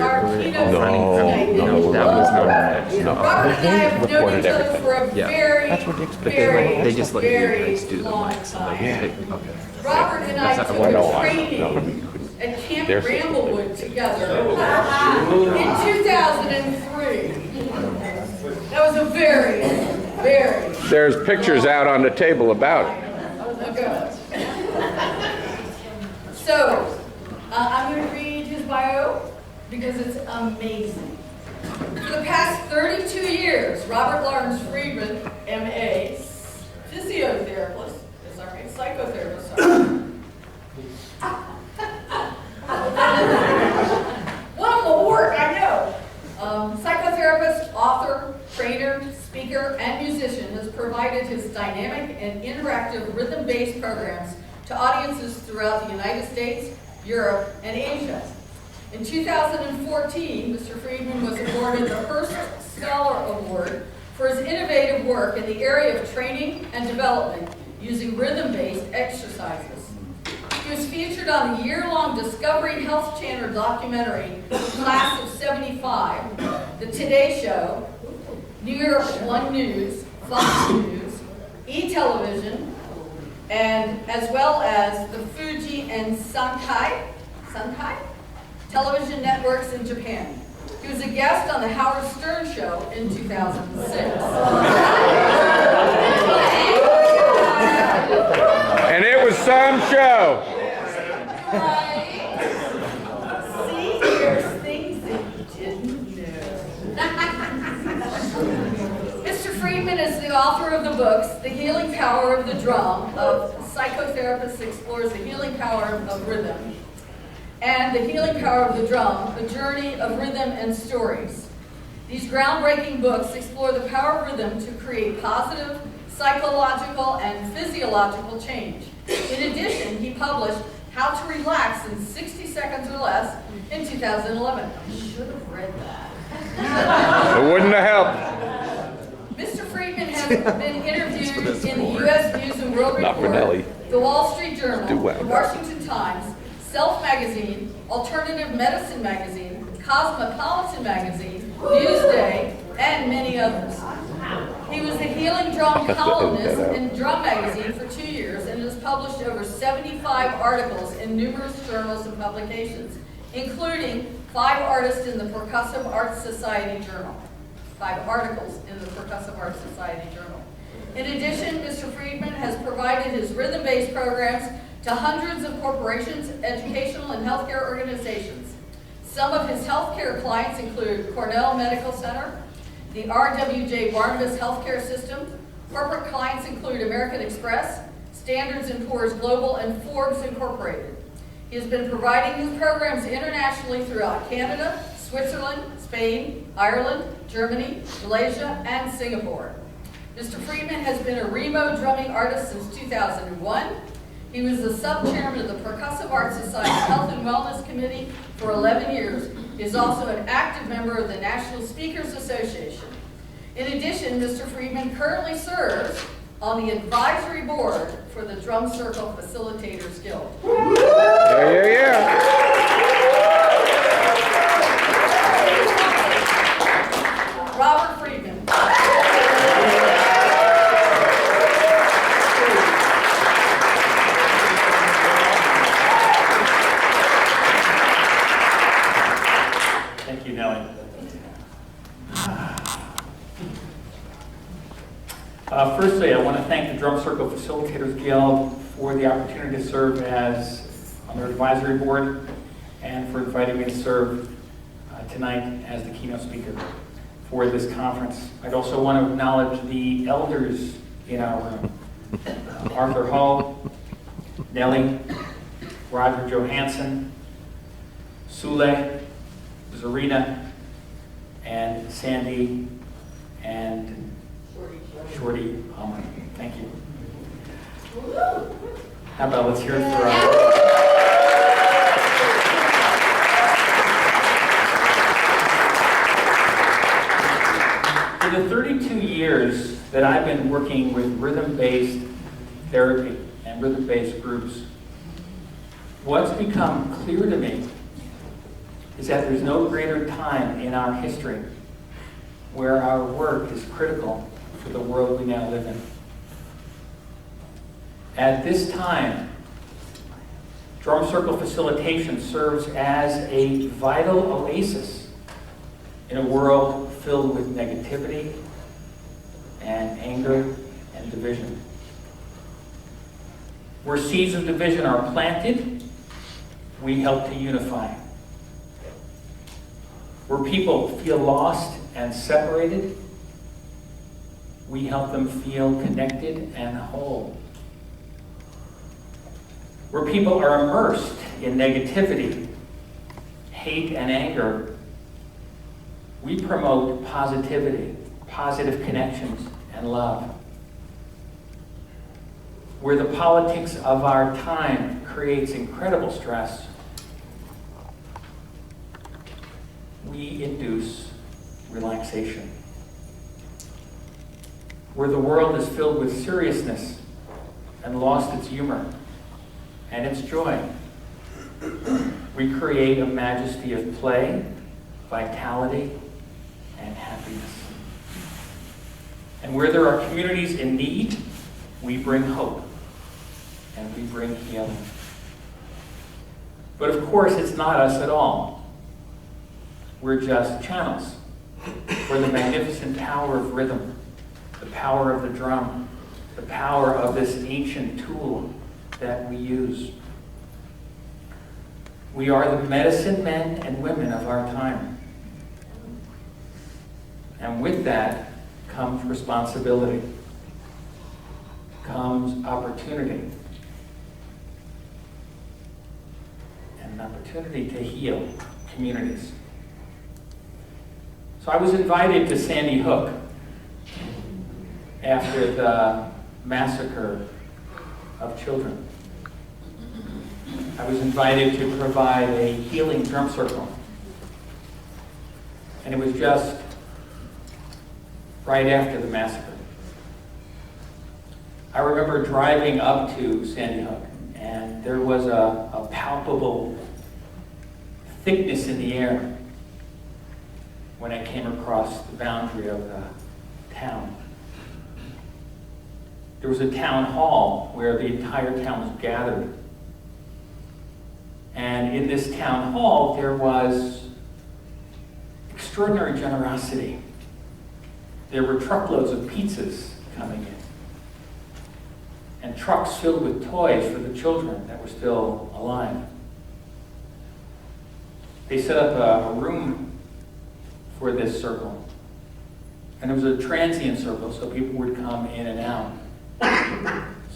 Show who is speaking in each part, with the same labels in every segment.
Speaker 1: our keynote speaking tonight.
Speaker 2: No, that was not.
Speaker 1: No. Robert and I have known each other for a very,
Speaker 2: They just let you
Speaker 1: very
Speaker 2: guys do the
Speaker 1: long
Speaker 2: mics.
Speaker 1: time.
Speaker 2: Okay.
Speaker 1: Robert and I took a training at Camp Bramblewood together in 2003. That was a very, very...
Speaker 3: There's pictures out on the table about it.
Speaker 1: Okay. So, I'm going to read his bio because it's amazing. For the past 32 years, Robert Lawrence Friedman, M.A., physiotherapist, is that right? Psychotherapist, sorry. What more work, I know. Psychotherapist, author, trainer, speaker, and musician has provided his dynamic and interactive rhythm-based programs to audiences throughout the United States, Europe, and Asia. In 2014, Mr. Friedman was awarded the Hearst Scholar Award for his innovative work in the area of training and development using rhythm-based exercises. He was featured on the year-long Discovery Health Channel documentary, Class of '75, The Today Show, New York One News, Fox News, E-Television, and as well as the Fuji and Sankai television networks in Japan. He was a guest on the Howard Stern Show in 2006.
Speaker 3: And it was some show.
Speaker 1: Right? See, there's things that you didn't know. Mr. Friedman is the author of the books, The Healing Power of the Drum, of Psychotherapist Explores the Healing Power of Rhythm, and The Healing Power of the Drum, A Journey of Rhythm and Stories. These groundbreaking books explore the power of rhythm to create positive psychological and physiological change. In addition, he published How to Relax in 60 Seconds or Less in 2011. I should have read that.
Speaker 3: It wouldn't have helped.
Speaker 1: Mr. Friedman has been interviewed in the U.S. News and World
Speaker 3: Not
Speaker 1: Report,
Speaker 3: Benelli.
Speaker 1: the Wall Street Journal,
Speaker 3: Do well.
Speaker 1: the Washington Times, Self Magazine, Alternative Medicine Magazine, Cosmopolitan Magazine, Newsday, and many others. He was the Healing Drum columnist in Drum Magazine for 2 years and has published over 75 articles in numerous journals and publications, including 5 artists in the Percussive Arts Society Journal. 5 articles in the Percussive Arts Society Journal. In addition, Mr. Friedman has provided his rhythm-based programs to hundreds of corporations, educational, and healthcare organizations. Some of his healthcare clients include Cornell Medical Center, the RWJ Barnabas Healthcare System. Corporate clients include American Express, Standards & Poor's Global, and Forbes Incorporated. He has been providing his programs internationally throughout Canada, Switzerland, Spain, Ireland, Germany, Malaysia, and Singapore. Mr. Friedman has been a remote drumming artist since 2001. He was the sub-chairman of the Percussive Arts Society Health and Wellness Committee for 11 years. He is also an active member of the National Speakers Association. In addition, Mr. Friedman currently serves on the advisory board for the Drum Circle Facilitators Guild.
Speaker 3: Yeah.
Speaker 1: Robert Friedman.
Speaker 4: Thank you, Nellie. Firstly, I want to thank the Drum Circle Facilitators Guild for the opportunity to serve as on their advisory board and for inviting me to serve tonight as the keynote speaker for this conference. I'd also want to acknowledge the elders in our room. Arthur Hall, Nellie, Roger Johansson, Sule, Zarina, and Sandy, and Shorty Hummer. Thank you. How about let's hear it for For the 32 years that I've been working with rhythm-based therapy and rhythm-based groups, what's become clear to me is that there's no greater time in our history where our work is critical for the world we now live in. At this time, drum circle facilitation serves as a vital oasis in a world filled with negativity and anger and division. Where seeds of division are planted, we help to unify. Where people feel lost and separated, we help them feel connected and whole. Where people are immersed in negativity, hate, and anger, we promote positivity, positive connections, and love. Where the politics of our time creates incredible stress, we induce relaxation. Where the world is filled with seriousness and lost its humor and its joy, we create a majesty of play, vitality, and happiness. And where there are communities in need, we bring hope and we bring healing. But of course, it's not us at all. We're just channels for the magnificent power of rhythm, the power of the drum, the power of this ancient tool that we use. We are the medicine men and women of our time. And with that comes responsibility, comes opportunity, and an opportunity to heal communities. So I was invited to Sandy Hook after the massacre of children. I was invited to provide a healing drum circle. And it was just right after the massacre. I remember driving up to Sandy Hook, and there was a palpable thickness in the air when I came across the boundary of the town. There was a town hall where the entire town was gathered. And in this town hall, there was extraordinary generosity. There were truckloads of pizzas coming in, and trucks filled with toys for the children that were still alive. They set up a room for this circle, and it was a transient circle, so people would come in and out.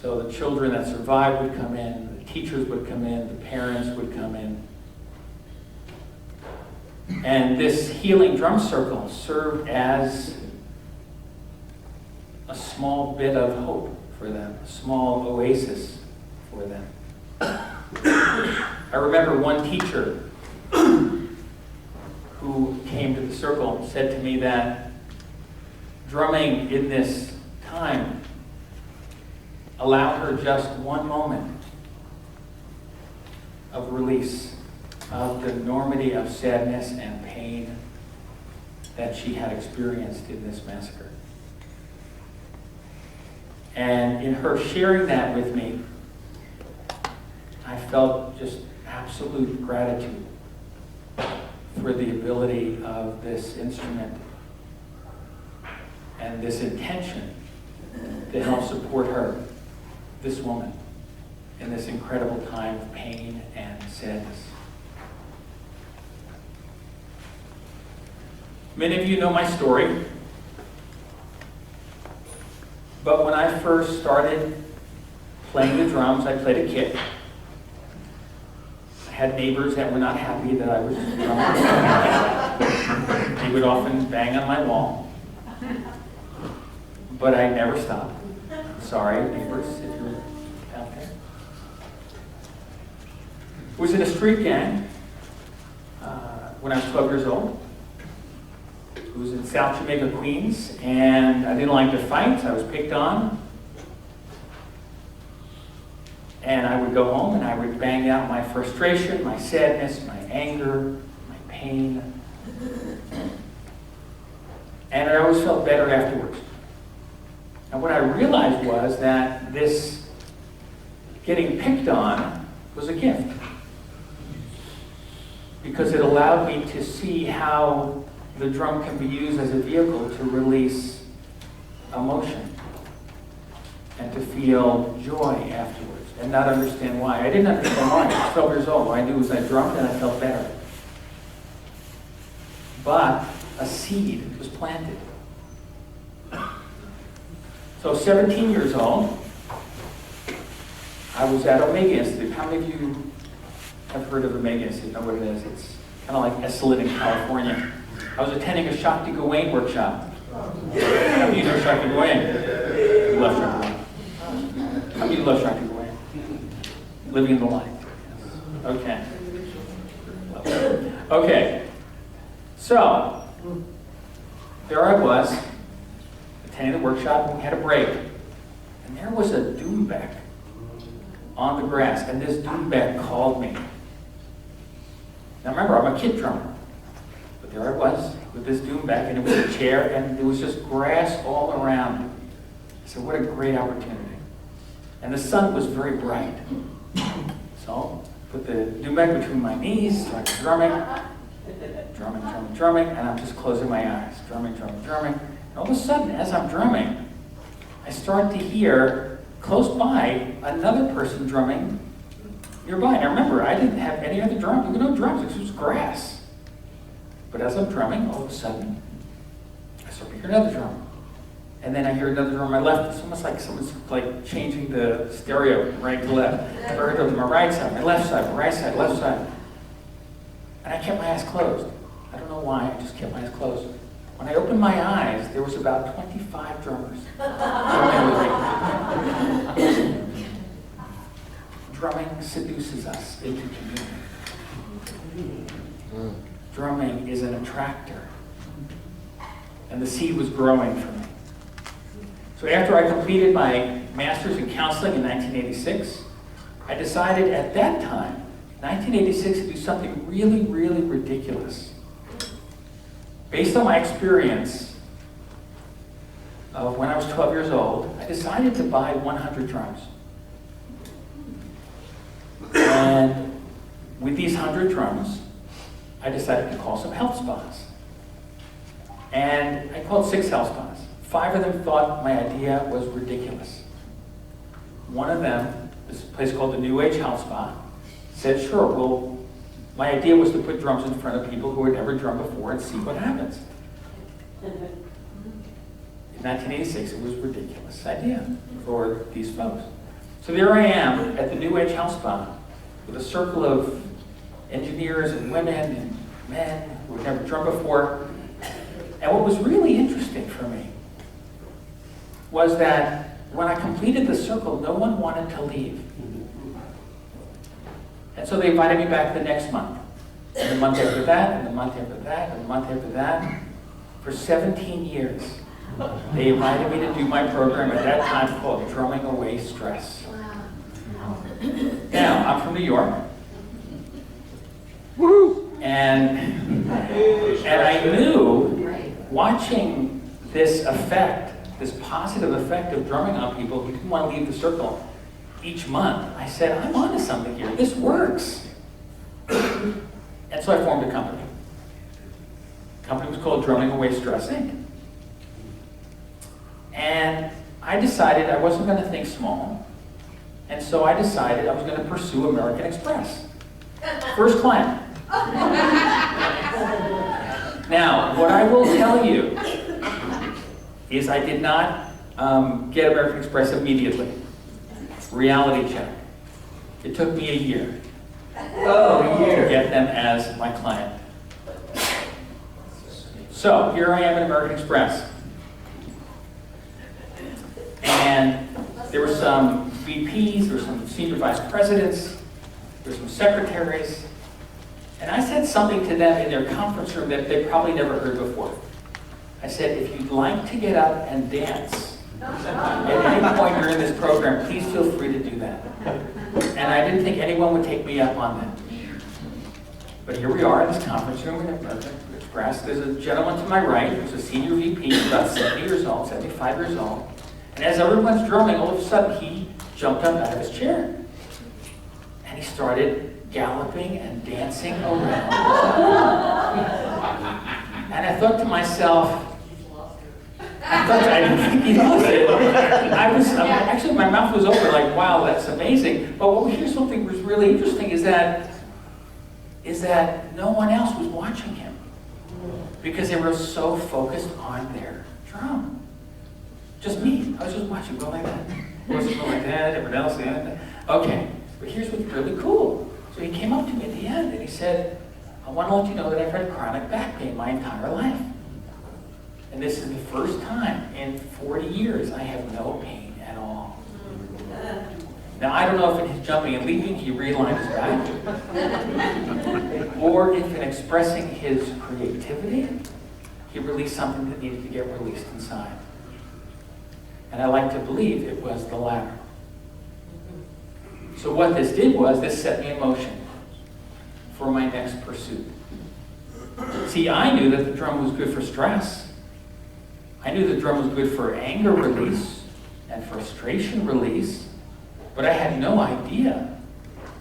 Speaker 4: So the children that survived would come in, the teachers would come in, the parents would come in. And this healing drum circle served as a small bit of hope for them, a small oasis for them. I remember one teacher who came to the circle said to me that drumming in this time allowed her just one moment of release of the enormity of sadness and pain that she had experienced in this massacre. And in her sharing that with me, I felt just absolute gratitude for the ability of this instrument and this intention to help support her, this woman, in this incredible time of pain and sadness. Many of you know my story, but when I first started playing the drums, I played a kit. I had neighbors that were not happy that I was drumming. They would often bang on my wall, but I never stopped. Sorry, neighbors, if you're out there. I was in a street gang when I was 12 years old. It was in South Jamaica, Queens, and I didn't like to fight. I was picked on. And I would go home and I would bang out my frustration, my sadness, my anger, my pain. pain. And I always felt better afterwards. And what I realized was that this getting picked on was a gift, because it allowed me to see how the drum can be used as a vehicle to release emotion and to feel joy afterwards and not understand why. I didn't understand why. I was 12 years old. All I knew was I drummed and I felt better. But a seed was planted. So 17 years old, I was at Omega Institute. How many of you have heard of Omega Institute? Know what it is? It's kind of like Esalen in California. I was attending a Shakti Gawain workshop. How many of you know Shakti Gawain? You love Shakti Gawain. How many of you love Shakti Gawain? Living the light. Okay. Okay. So, there I was, attending the workshop, and we had a break. And there was a doombeck on the grass, and this doombeck called me. Now remember, I'm a kid drummer. But there I was with this doombeck, and it was a chair, and there was just grass all around. I said, what a great opportunity. And the sun was very bright. So, put the doombeck between my knees, started drumming, and I'm just closing my eyes, drumming. And all of a sudden, as I'm drumming, I start to hear close by another person drumming nearby. Now remember, I didn't have any other drums. There were no drums, it was grass. But as I'm drumming, all of a sudden, I start to hear another drum. And then I hear another drum on my left. It's almost like someone's like changing the stereo from right to left. I heard it on my right side, my left side, my right side, left side. And I kept my eyes closed. I don't know why, I just kept my eyes closed. When I opened my eyes, there was about 25 drummers drumming with me. Drumming seduces us into community. Drumming is an attractor. And the seed was growing for me. So after I completed my master's in counseling in 1986, I decided at that time, 1986, to do something really, really ridiculous. Based on my experience of when I was 12 years old, I decided to buy 100 drums. And with these 100 drums, I decided to call some health spas. And I called 6 health spas. 5 of them thought my idea was ridiculous. One of them, this place called the New Age Health Spa, said, sure, well, my idea was to put drums in front of people who had never drummed before and see what happens. In 1986, it was a ridiculous idea for these folks. So there I am at the New Age Health Spa with a circle of engineers and women and men who had never drummed before. And what was really interesting for me was that when I completed the circle, no one wanted to leave. And so they invited me back the next month, and the month after that, and the month after that, and the month after that. For 17 years, they invited me to do my program at that time called Drumming Away Stress. Now, I'm from New York. Woohoo! And I knew, watching this effect, this positive effect of drumming on people who didn't want to leave the circle each month, I said, I'm onto something here. This works. And so I formed a company. The company was called Drumming Away Stress, Inc. And I decided I wasn't going to think small. And so I decided I was going to pursue American Express. First client. Now, what I will tell you is I did not get American Express immediately. Reality check. It took me a year. To get them as my client. So here I am at American Express. And there were some VPs, there were some senior vice presidents, there were some secretaries. And I said something to them in their conference room that they probably never heard before. I said, if you'd like to get up and dance at any point during this program, please feel free to do that. And I didn't think anyone would take me up on that. But here we are in this conference room, and there's a gentleman to my right who's a senior VP, about 70 years old, 75 years old. And as everyone's drumming, all of a sudden he jumped up out of his chair. And he started galloping and dancing around. And I thought to myself, I didn't think he lost it. Actually, my mouth was open, like, wow, that's amazing. But here's something that was really interesting is that no one else was watching him because they were so focused on their drum. Just me. I was just watching, go like that. Wasn't go like that, everyone else, yeah. Okay, but here's what's really cool. So he came up to me at the end and he said, I want to let you know that I've had chronic back pain my entire life. And this is the first time in 40 years I have no pain at all. Now, I don't know if in his jumping and leaping he realigned his back, or if in expressing his creativity, he released something that needed to get released inside. And I like to believe it was the latter. So what this did was, this set me in motion for my next pursuit. See, I knew that the drum was good for stress. I knew the drum was good for anger release and frustration release, but I had no idea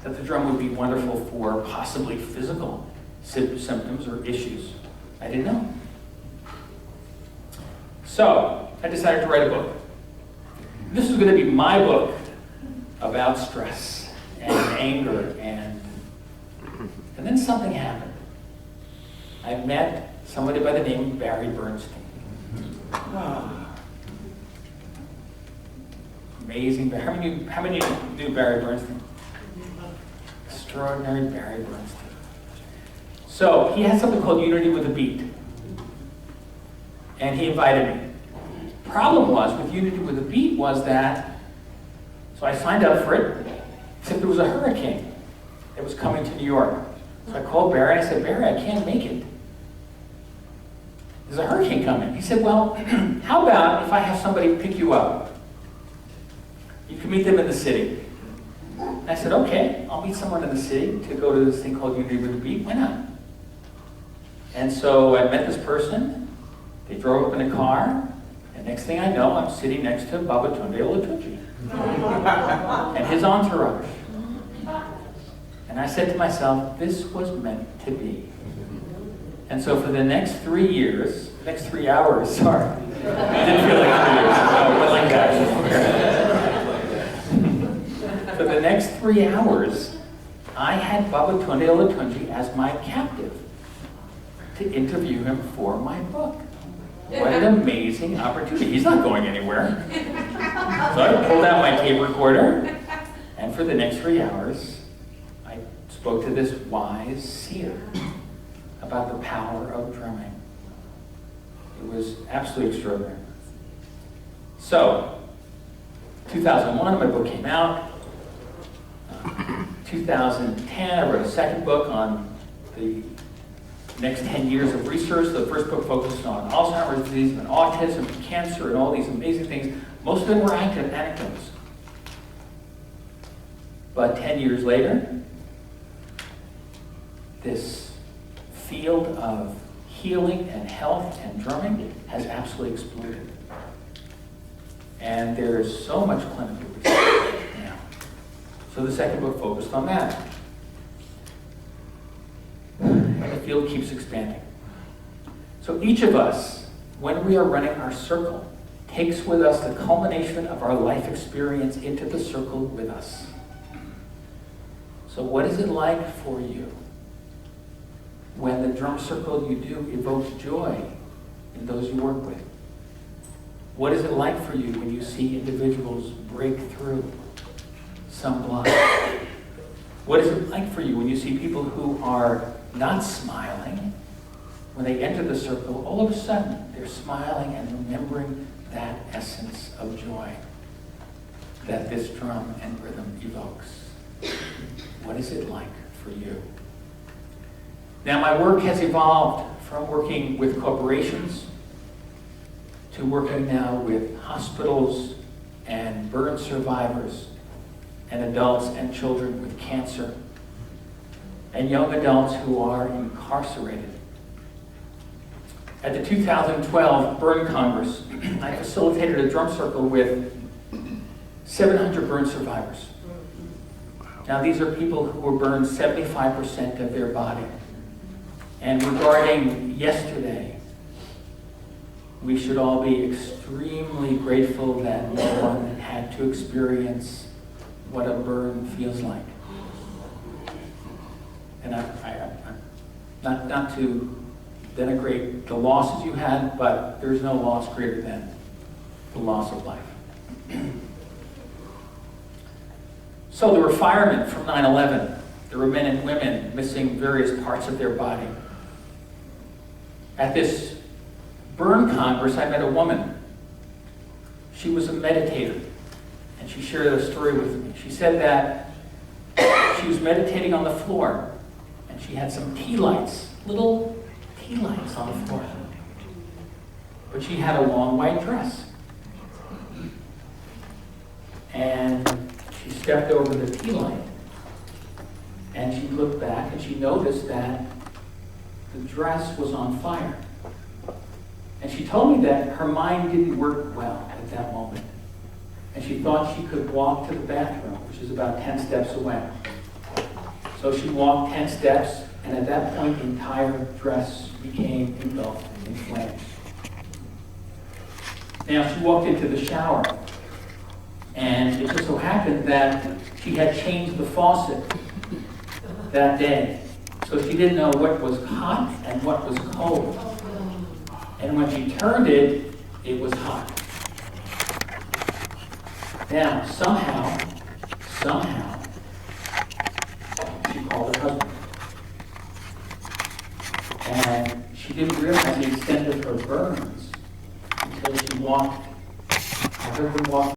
Speaker 4: that the drum would be wonderful for possibly physical symptoms or issues. I didn't know. So I decided to write a book. This was going to be my book about stress and anger, and then something happened. I met somebody by the name of Barry Bernstein. Amazing. How many knew Barry Bernstein? Extraordinary Barry Bernstein. So he had something called Unity with a Beat, and he invited me. Problem was with Unity with a Beat was that, so I signed up for it, except there was a hurricane that was coming to New York. So I called Barry, and I said, Barry, I can't make it. There's a hurricane coming. He said, well, how about if I have somebody pick you up? You can meet them in the city. And I said, okay, I'll meet someone in the city to go to this thing called Unity with a Beat. Why not? And so I met this person. They drove up in a car. And next thing I know, I'm sitting next to Babatunde Olatunji and his entourage. And I said to myself, this was meant to be. And so for the next 3 years, next 3 hours, sorry. It didn't feel like 3 years. No, it went like that. For the next 3 hours, I had Babatunde Olatunji as my captive to interview him for my book. What an amazing opportunity. He's not going anywhere. So I pulled out my tape recorder, and for the next 3 hours, I spoke to this wise seer about the power of drumming. It was absolutely extraordinary. So, 2001, my book came out. 2010, I wrote a second book on the next 10 years of research. The first book focused on Alzheimer's disease and autism and cancer and all these amazing things. Most of them were anecdotes. But 10 years later, this field of healing and health and drumming has absolutely exploded. And there is so much clinical research now. So the second book focused on that. And the field keeps expanding. So each of us, when we are running our circle, takes with us the culmination of our life experience into the circle with us. So what is it like for you when the drum circle you do evokes joy in those you work with? What is it like for you when you see individuals break through some block? What is it like for you when you see people who are not smiling? When they enter the circle, all of a sudden they're smiling and remembering that essence of joy that this drum and rhythm evokes. What is it like for you? Now, my work has evolved from working with corporations to working now with hospitals and burn survivors and adults and children with cancer and young adults who are incarcerated. At the 2012 Burn Congress, I facilitated a drum circle with 700 burn survivors. Now, these are people who were burned 75% of their body. And regarding yesterday, we should all be extremely grateful that no one had to experience what a burn feels like. And not to denigrate the losses you had, but there's no loss greater than the loss of life. So there were firemen from 9/11. There were men and women missing various parts of their body. At this burn congress, I met a woman. She was a meditator, and she shared a story with me. She said that she was meditating on the floor, and she had some tea lights, little tea lights on the floor. But she had a long white dress. And she stepped over the tea light, and she looked back, and she noticed that the dress was on fire. And she told me that her mind didn't work well at that moment. And she thought she could walk to the bathroom, which is about 10 steps away. So she walked 10 steps, and at that point, the entire dress became engulfed in flames. Now, she walked into the shower, and it just so happened that she had changed the faucet that day. So she didn't know what was hot and what was cold. And when she turned it, it was hot. Now, somehow, she called her husband. And she didn't realize the extent of her burns until she walked, I heard her walk